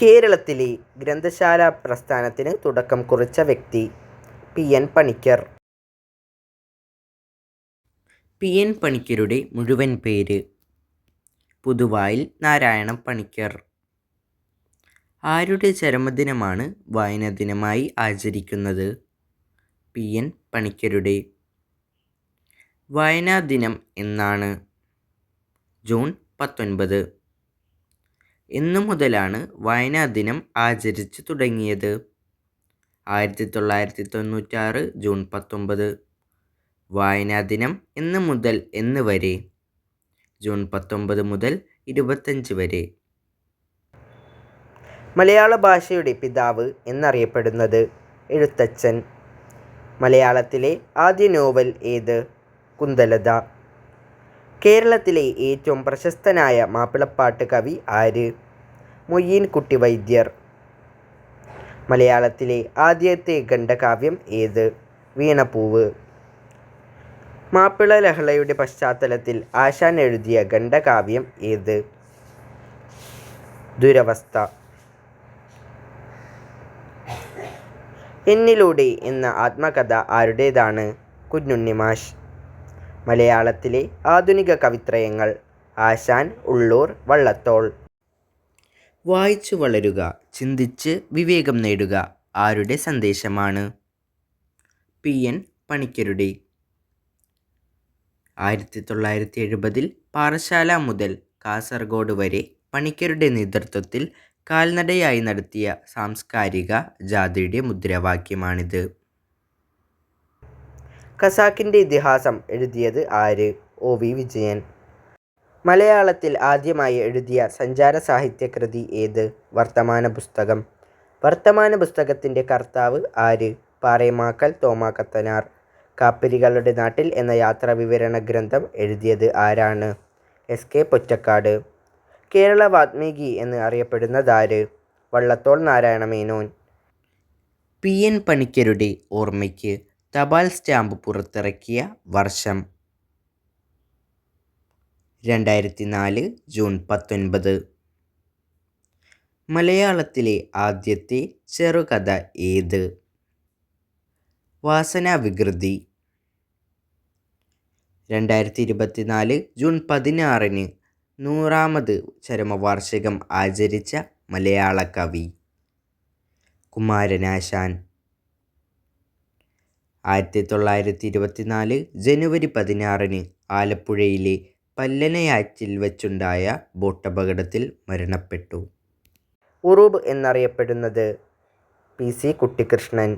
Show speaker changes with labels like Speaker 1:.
Speaker 1: കേരളത്തിലെ ഗ്രന്ഥശാലാ പ്രസ്ഥാനത്തിന് തുടക്കം കുറിച്ച വ്യക്തി പി.എൻ. പണിക്കർ. പി.എൻ. പണിക്കരുടെ മുഴുവൻ പേര് പുതുവായിൽ നാരായണ പണിക്കർ. ആരുടെ ചരമദിനമാണ് വായനാദിനമായി ആചരിക്കുന്നത്? പി.എൻ. പണിക്കരുടെ. വായനാദിനം എന്നാണ്? ജൂൺ 19. എന്നു മുതലാണ് വായനാദിനം ആചരിച്ചു തുടങ്ങിയത്? 1996 ജൂൺ 19. വായനാദിനം എന്ന് മുതൽ എന്ന് വരെ? ജൂൺ 19 മുതൽ 25 വരെ. മലയാള ഭാഷയുടെ പിതാവ് എന്നറിയപ്പെടുന്നത് എഴുത്തച്ഛൻ. മലയാളത്തിലെ ആദ്യ നോവൽ ഏത്? കുന്തലത. കേരളത്തിലെ ഏറ്റവും പ്രശസ്തനായ മാപ്പിളപ്പാട്ട് കവി ആര്? മൊയ്‌യീൻ കുട്ടി വൈദ്യർ. മലയാളത്തിലെ ആദ്യത്തെ ഖണ്ഡകാവ്യം ഏത്? വീണപ്പൂവ്. മാപ്പിള ലഹളയുടെ പശ്ചാത്തലത്തിൽ ആശാൻ എഴുതിയ ഖണ്ഡകാവ്യം ഏത്? ദുരവസ്ഥ. എന്നിലൂടെ എന്ന ആത്മകഥ ആരുടേതാണ്? കുഞ്ഞുണ്ണി മാഷ്. മലയാളത്തിലെ ആധുനിക കവിത്രയങ്ങൾ ആശാൻ, ഉള്ളൂർ, വള്ളത്തോൾ. വായിച്ചു വളരുക, ചിന്തിച്ച് വിവേകം നേടുക ആരുടെ സന്ദേശമാണ്? പി.എൻ. പണിക്കരുടെ. 1970 പാറശ്ശാല മുതൽ കാസർഗോഡ് വരെ പണിക്കരുടെ നേതൃത്വത്തിൽ കാൽനടയായി നടത്തിയ സാംസ്കാരിക ജാഥയുടെ മുദ്രാവാക്യമാണിത്. ഖസാക്കിൻ്റെ ഇതിഹാസം എഴുതിയത് ആര്? ഒ.വി. വിജയൻ. മലയാളത്തിൽ ആദ്യമായി എഴുതിയ സഞ്ചാര സാഹിത്യകൃതി ഏത്? വർത്തമാന പുസ്തകം. വർത്തമാന പുസ്തകത്തിൻ്റെ കർത്താവ് ആര്? പാറേമാക്കൽ തോമാ കത്തനാർ. കാപ്പിരികളുടെ നാട്ടിൽ എന്ന യാത്രാവിവരണ ഗ്രന്ഥം എഴുതിയത് ആരാണ്? എസ്.കെ. പൊറ്റക്കാട്. കേരള വാത്മീകി എന്ന് അറിയപ്പെടുന്നതാര്? വള്ളത്തോൾ നാരായണ മേനോൻ. പി.എൻ. പണിക്കരുടെ ഓർമ്മയ്ക്ക് തപാൽ സ്റ്റാമ്പ് പുറത്തിറക്കിയ വർഷം? 2004 ജൂൺ 19. മലയാളത്തിലെ ആദ്യത്തെ ചെറുകഥ ഏത്? വാസനാവികൃതി. 2024 ജൂൺ 16 100ാമത് ചരമവാർഷികം ആചരിച്ച മലയാള കവി? കുമാരനാശാൻ. 1924 ജനുവരി 16 ആലപ്പുഴയിലെ പല്ലനയാറ്റിൽ വച്ചുണ്ടായ ബോട്ടപകടത്തിൽ മരണപ്പെട്ടു. ഉറൂബ് എന്നറിയപ്പെടുന്നത്? പി.സി. കുട്ടിക്കൃഷ്ണൻ.